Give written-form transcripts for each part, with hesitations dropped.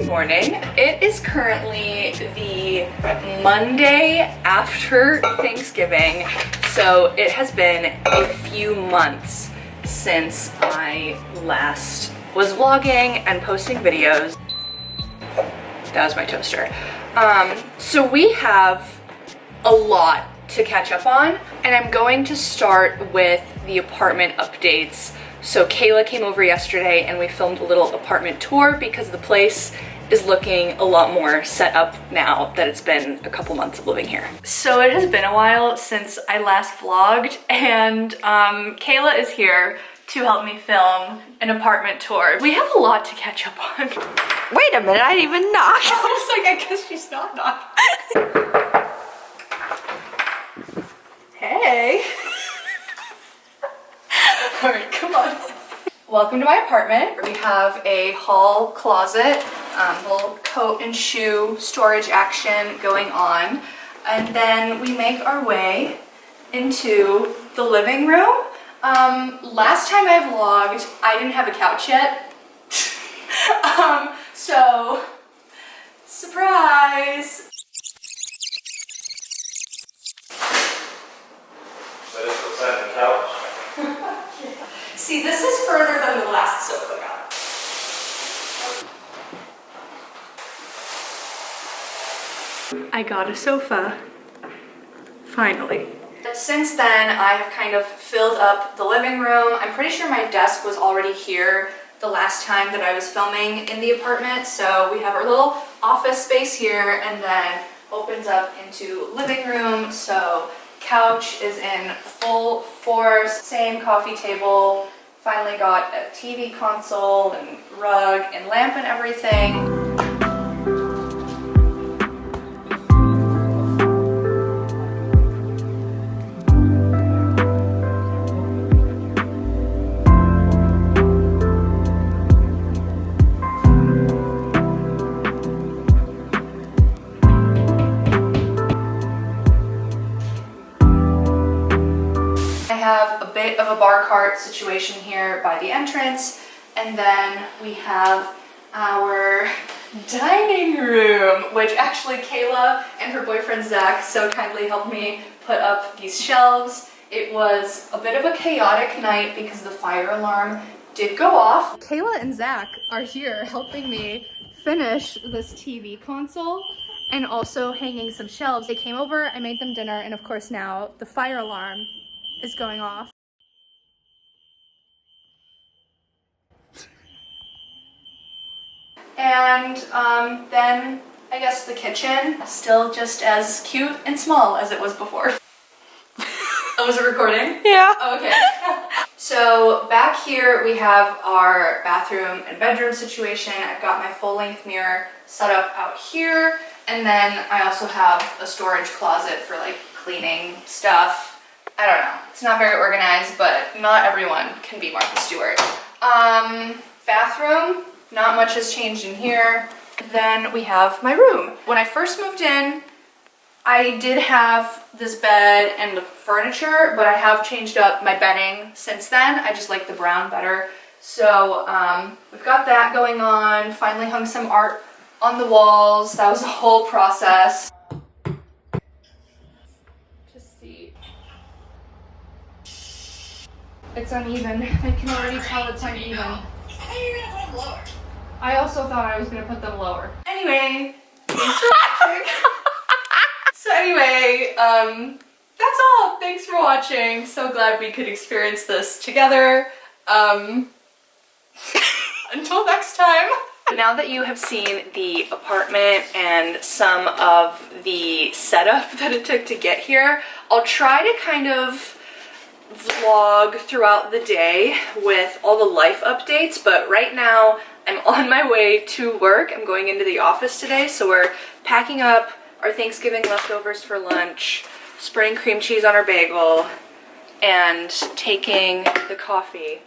morning. It is currently the Monday after Thanksgiving, so it has been a few months since I last was vlogging and posting videos. That was my toaster. So we have a lot to catch up on, and I'm going to start with the apartment updates. So Kayla came over yesterday and we filmed a little apartment tour because the place is looking a lot more set up now that it's been a couple months of living here. So it has been a while since I last vlogged, and Kayla is here to help me film an apartment tour. We have a lot to catch up on. Wait a minute, I didn't even knock. I was like, I guess she's not knocking. Hey. All right, come on. Welcome to my apartment. We have a hall closet, little coat and shoe storage action going on. And then we make our way into the living room. Last time I vlogged, I didn't have a couch yet. So, surprise. That is beside the couch. See, this is further than the last sofa got. I got a sofa, finally. Since then, I have kind of filled up the living room. I'm pretty sure my desk was already here the last time that I was filming in the apartment. So we have our little office space here, and then opens up into living room. So couch is in full force, same coffee table. Finally got a TV console and rug and lamp and everything. Have a bit of a bar cart situation here by the entrance, and then we have our dining room, which actually Kayla and her boyfriend Zach so kindly helped me put up these shelves. It was a bit of a chaotic night because the fire alarm did go off. Kayla and Zach are here helping me finish this TV console and also hanging some shelves. They came over, I made them dinner, and of course now the fire alarm is going off. And then I guess the kitchen, still just as cute and small as it was before. Oh, was it recording? Yeah. Oh, okay. So back here we have our bathroom and bedroom situation. I've got my full-length mirror set up out here, and then I also have a storage closet for like cleaning stuff. I don't know, it's not very organized, but not everyone can be Martha Stewart. Bathroom, not much has changed in here. Then we have my room. When I first moved in, I did have this bed and the furniture, but I have changed up my bedding since then. I just like the brown better. So we've got that going on. Finally hung some art on the walls. That was a whole process. It's uneven. I can already tell it's uneven. How are you gonna put them lower? I also thought I was gonna put them lower. Anyway, thanks for watching. So anyway, that's all. Thanks for watching. So glad we could experience this together. Until next time. Now that you have seen the apartment and some of the setup that it took to get here, I'll try to kind of vlog throughout the day with all the life updates, but right now I'm on my way to work. I'm going into the office today, so we're packing up our Thanksgiving leftovers for lunch, spreading cream cheese on our bagel, and taking the coffee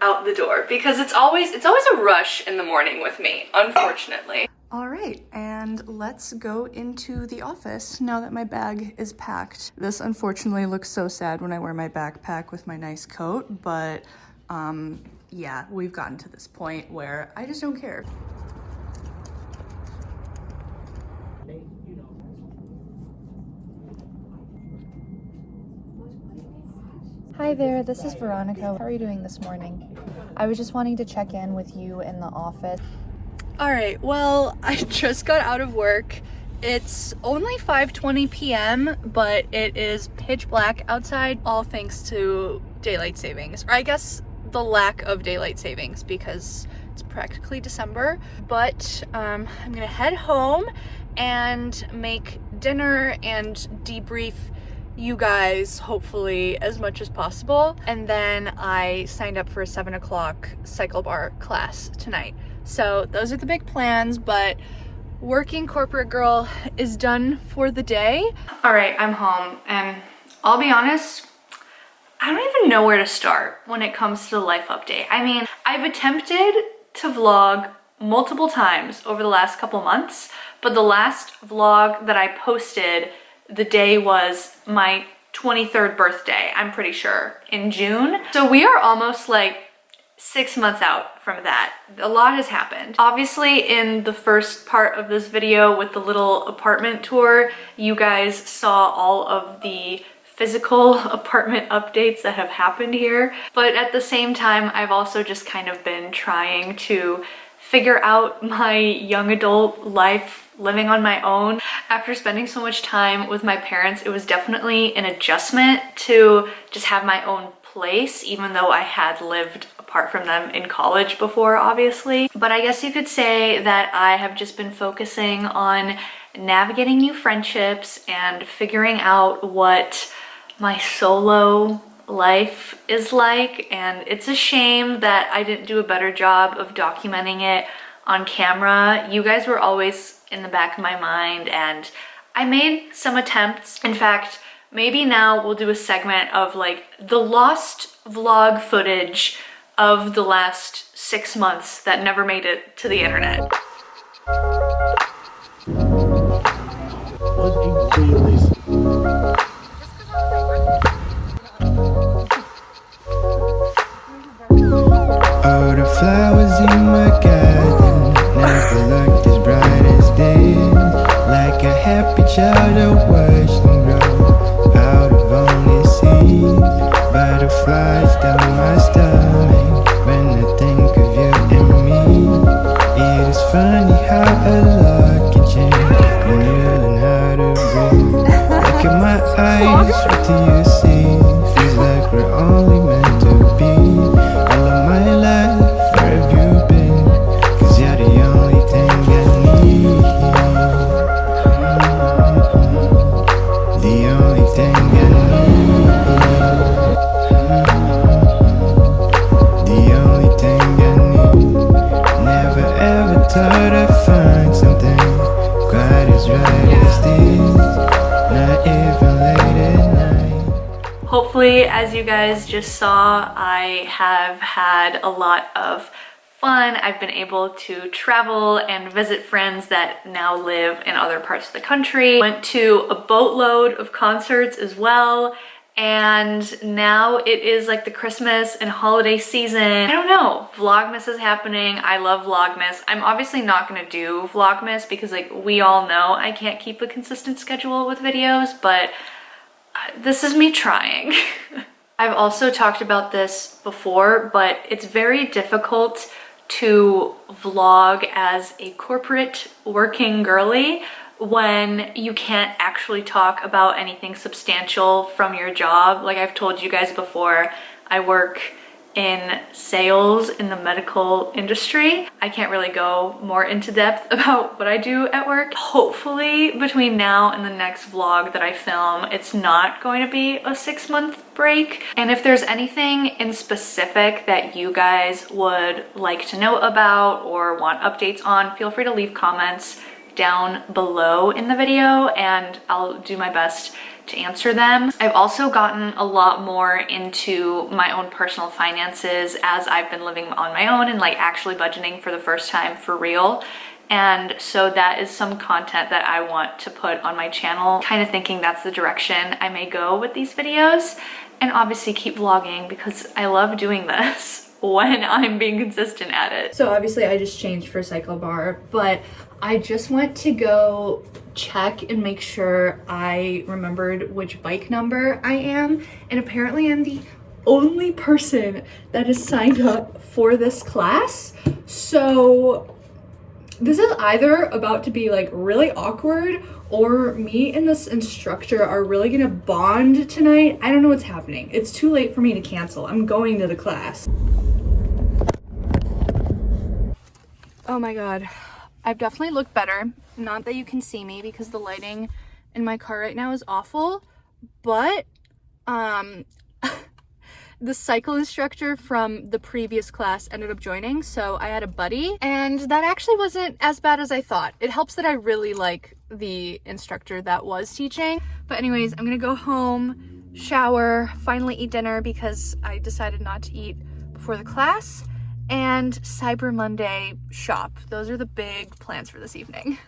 out the door because it's always a rush in the morning with me, unfortunately. All right, and let's go into the office now that my bag is packed. This unfortunately looks so sad when I wear my backpack with my nice coat, but yeah, we've gotten to this point where I just don't care. Hi there, this is Veronica. How are you doing this morning? I was just wanting to check in with you in the office. All right, well, I just got out of work. It's only 5:20 p.m., but it is pitch black outside, all thanks to daylight savings, or I guess the lack of daylight savings because it's practically December. But I'm gonna head home and make dinner and debrief you guys, hopefully, as much as possible. And then I signed up for a 7 o'clock cycle bar class tonight. So those are the big plans, but working corporate girl is done for the day. All right, I'm home, and I'll be honest, I don't even know where to start when it comes to the life update. I mean, I've attempted to vlog multiple times over the last couple months, but the last vlog that I posted, the day was my 23rd birthday, I'm pretty sure, in June. So we are almost like 6 months out from that. A lot has happened. Obviously, in the first part of this video with the little apartment tour, you guys saw all of the physical apartment updates that have happened here. But at the same time, I've also just kind of been trying to figure out my young adult life living on my own. After spending so much time with my parents, it was definitely an adjustment to just have my own place, even though I had lived apart from them in college before, obviously. But I guess you could say that I have just been focusing on navigating new friendships and figuring out what my solo life is like. And it's a shame that I didn't do a better job of documenting it on camera. You guys were always in the back of my mind, and I made some attempts. In fact, maybe now we'll do a segment of like the lost vlog footage of the last 6 months that never made it to the internet. All the flowers in my garden never looked as bright as this. Like a happy child, I watched them grow out of only seeds. Butterflies down my stomach when I think of you and me. It is funny how a lot can change when you learn how to breathe. Look at my eyes, what do you see? Feels like we're only meant to be. All of my life, where have you been? 'Cause you're the only thing I need. The only thing I need. The only thing I need. Never ever thought I'd find something quite as right as this. Not even late at night. Hopefully, as you guys just saw, I have had a lot of fun. I've been able to travel and visit friends that now live in other parts of the country. Went to a boatload of concerts as well. And now it is like the Christmas and holiday season. I don't know, Vlogmas is happening. I love Vlogmas. I'm obviously not gonna do Vlogmas because like we all know I can't keep a consistent schedule with videos, but this is me trying. I've also talked about this before, but it's very difficult to vlog as a corporate working girly when you can't actually talk about anything substantial from your job. Like I've told you guys before, I work in sales in the medical industry. I can't really go more into depth about what I do at work. Hopefully between now and the next vlog that I film, it's not going to be a 6-month break. And if there's anything in specific that you guys would like to know about or want updates on, feel free to leave comments down below in the video and I'll do my best to answer them. I've also gotten a lot more into my own personal finances as I've been living on my own and like actually budgeting for the first time for real. And so that is some content that I want to put on my channel, kind of thinking that's the direction I may go with these videos. And obviously keep vlogging because I love doing this when I'm being consistent at it. So obviously I just changed for cycle bar, but I just went to go check and make sure I remembered which bike number I am, and apparently I'm the only person that is signed up for this class. So this is either about to be like really awkward, or me and this instructor are really gonna bond tonight. I don't know what's happening. It's too late for me to cancel. I'm going to the class. Oh my god. I've definitely looked better. Not that you can see me because the lighting in my car right now is awful, but the cycle instructor from the previous class ended up joining, so I had a buddy, and that actually wasn't as bad as I thought. It helps that I really like the instructor that was teaching. But anyways, I'm gonna go home, shower, finally eat dinner because I decided not to eat before the class, and Cyber Monday shop. Those are the big plans for this evening.